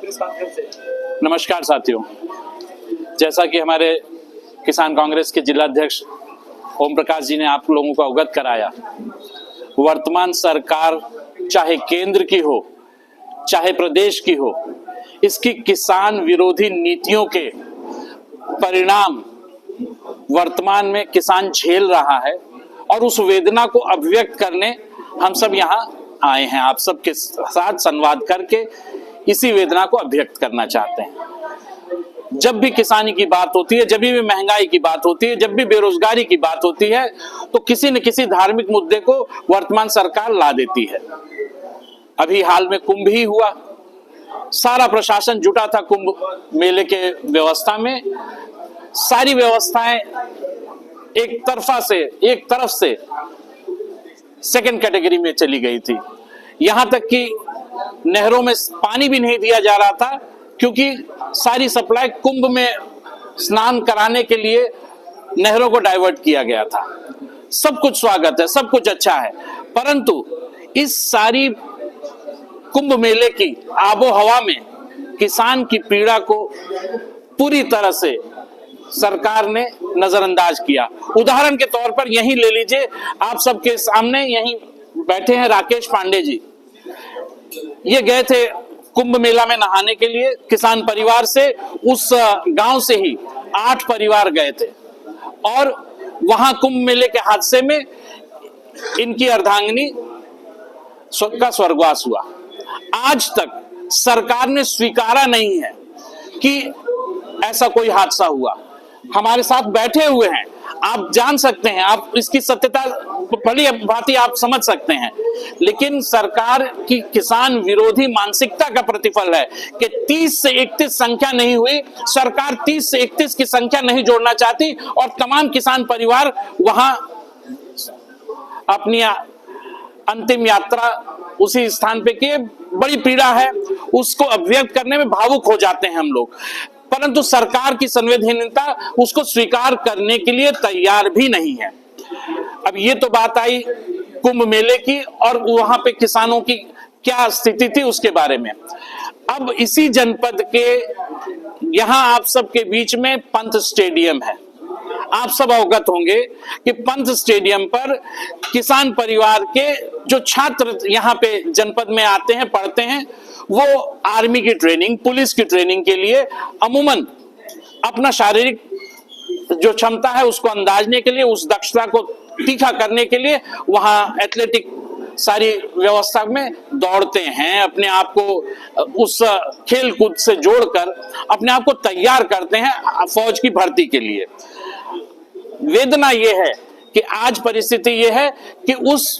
इस माध्यम से। नमस्कार साथियों, जैसा कि हमारे किसान कांग्रेस के जिलाध्यक्ष ओम प्रकाश जी ने आप लोगों को अवगत कराया, वर्तमान सरकार चाहे केंद्र की हो चाहे प्रदेश की हो, इसकी किसान विरोधी नीतियों के परिणाम वर्तमान में किसान झेल रहा है और उस वेदना को अभिव्यक्त करने हम सब यहाँ आए हैं। आप सबके साथ संवाद करके इसी वेदना को अभिव्यक्त करना चाहते हैं। जब भी किसानी की बात होती है, जब भी महंगाई की बात होती है, जब भी बेरोजगारी की बात होती है, तो किसी न किसी धार्मिक मुद्दे को वर्तमान सरकार ला देती है। अभी हाल में कुंभ ही हुआ, सारा प्रशासन जुटा था कुंभ मेले के व्यवस्था में। सारी व्यवस्थाएं एक तरफ से सेकंड कैटेगरी में चली गई थी। यहां तक कि नहरों में पानी भी नहीं दिया जा रहा था, क्योंकि सारी सप्लाई कुंभ में स्नान कराने के लिए नहरों को डाइवर्ट किया गया था। सब कुछ स्वागत है, सब कुछ अच्छा है, परंतु इस सारी कुंभ मेले की आबो हवा में किसान की पीड़ा को पूरी तरह से सरकार ने नजरअंदाज किया। उदाहरण के तौर पर यहीं ले लीजिए, आप सबके सामने यहीं बैठे हैं राकेश पांडे जी। ये गए थे कुंभ मेला में नहाने के लिए, किसान परिवार से, उस गांव से ही 8 परिवार गए थे और वहां कुंभ मेले के हादसे में इनकी अर्धांगिनी का स्वर्गवास हुआ। आज तक सरकार ने स्वीकारा नहीं है कि ऐसा कोई हादसा हुआ। हमारे साथ बैठे हुए हैं, आप जान सकते हैं, आप इसकी सत्यता भली भांति आप समझ सकते हैं, लेकिन सरकार की किसान विरोधी मानसिकता का प्रतिफल है कि 30 से 31 संख्या नहीं हुई। सरकार 30 से 31 की संख्या नहीं जोड़ना चाहती और तमाम किसान परिवार वहां अपनी अंतिम यात्रा उसी स्थान पे किए। बड़ी पीड़ा है, उसको अभिव्यक्त करने में भावुक हो जाते हैं हम लोग, परंतु सरकार की संवेदनहीनता उसको स्वीकार करने के लिए तैयार भी नहीं है। अब ये तो बात आई कुंभ मेले की और वहां पे किसानों की क्या स्थिति थी उसके बारे में। अब इसी जनपद के यहां आप सबके बीच में पंत स्टेडियम है। आप सब अवगत होंगे कि पंत स्टेडियम पर किसान परिवार के जो छात्र यहाँ पे जनपद में आते हैं, पढ़ते हैं, वो आर्मी की ट्रेनिंग, पुलिस की ट्रेनिंग के लिए अमूमन अपना शारीरिक जो क्षमता है उसको अंदाजने के लिए, उस दक्षता को तीखा करने के लिए वहां एथलेटिक सारी व्यवस्था में दौड़ते हैं। अपने आप को उस खेल कूद से जोड़कर अपने आप को तैयार करते हैं फौज की भर्ती के लिए। वेदना यह है कि आज परिस्थिति यह है कि उस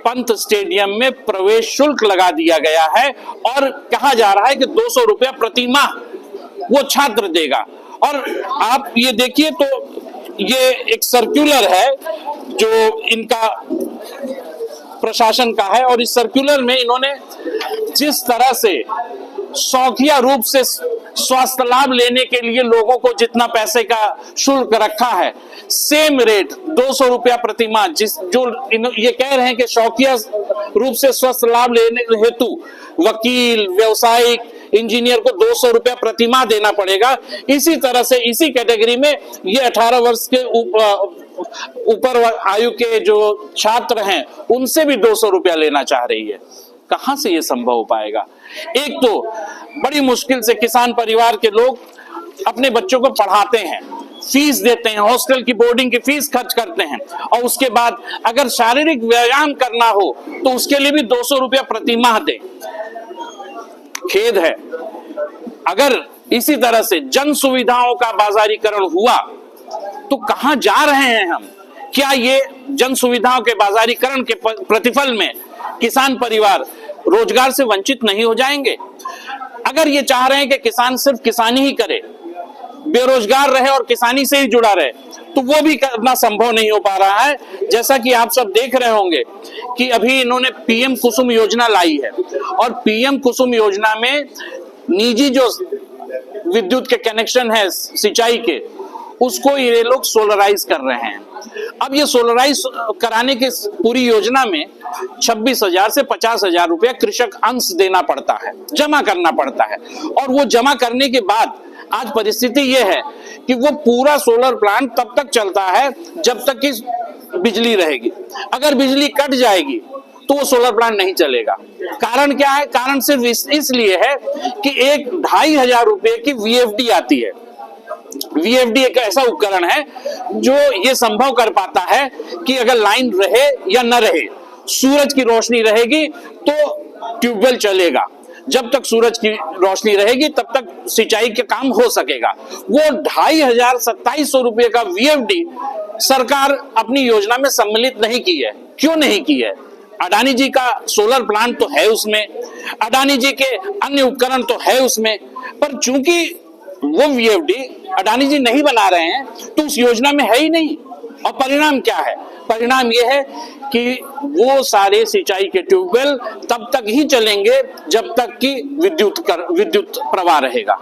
पंत स्टेडियम में प्रवेश शुल्क लगा दिया गया है और कहा जा रहा है कि 200 रुपया प्रति माह वो छात्र देगा। और आप ये देखिए तो ये एक सर्कुलर है जो इनका प्रशासन का है, और इस सर्कुलर में इन्होंने जिस तरह से शौकिया रूप से स्वास्थ्य लाभ लेने के लिए लोगों को जितना पैसे का शुल्क रखा है, सेम रेट 200 रुपया प्रति माह, जो ये कह रहे हैं कि शौकिया रूप से स्वास्थ्य लाभ लेने हेतु वकील, व्यवसायिक, इंजीनियर को 200 रुपया प्रति माह देना पड़ेगा। इसी तरह से इसी कैटेगरी में ये 18 वर्ष के ऊपर आयु के जो छात्र हैं उनसे भी 200 रुपया लेना चाह रही है। कहां से ये संभव हो पाएगा? एक तो बड़ी मुश्किल से किसान परिवार के लोग अपने बच्चों को पढ़ाते हैं, फीस देते हैं, हॉस्टल की बोर्डिंग की फीस खर्च करते हैं, और उसके बाद अगर शारीरिक व्यायाम करना हो तो उसके लिए भी 200 रुपया प्रति माह दें। खेद है। अगर इसी तरह से जन सुविधाओं का बाजारीकरण हुआ तो कहां जा रहे हैं हम? क्या ये जन सुविधाओं के बाजारीकरण के प्रतिफल में किसान परिवार रोजगार से वंचित नहीं हो जाएंगे? अगर ये चाह रहे हैं कि किसान सिर्फ किसानी ही करे, बेरोजगार रहे और किसानी से ही जुड़ा रहे, तो वो भी करना संभव नहीं हो पा रहा है। जैसा कि आप सब देख रहे होंगे कि अभी इन्होंने पीएम कुसुम योजना लाई है, और पीएम कुसुम योजना में निजी जो विद्युत के कनेक्शन है सिंचाई के, उसको ये लोग सोलराइज कर रहे हैं। अब ये सोलराइज कराने की पूरी योजना में 26,000 से 50,000 रुपया कृषक अंश देना पड़ता है, जमा करना पड़ता है। और वो जमा करने के बाद आज परिस्थिति ये है कि वो पूरा सोलर प्लांट तब तक चलता है जब तक कि बिजली रहेगी। अगर बिजली कट जाएगी तो वो सोलर प्लांट नहीं चलेगा। कारण क्या है? कारण सिर्फ इसलिए है कि 1,500 रुपए की VFD आती है। VFD एक ऐसा उपकरण है जो ये संभव कर पाता है कि अगर लाइन रहे या न रहे, सूरज की रोशनी रहेगी तो ट्यूबवेल चलेगा, जब तक सूरज की रोशनी रहेगी तब तक सिंचाई का काम हो सकेगा। वो 2,500-2,700 रुपए का VFD सरकार अपनी योजना में सम्मिलित नहीं की है। क्यों नहीं की है? अडानी जी का सोलर प्लांट तो है उसमें, अडानी जी के अन्य उपकरण तो है उसमें, पर चूंकि वो VFD अडानी जी नहीं बना रहे हैं तो उस योजना में है ही नहीं। और परिणाम क्या है? परिणाम यह है कि वो सारे सिंचाई के ट्यूबवेल तब तक ही चलेंगे जब तक कि विद्युत प्रवाह रहेगा।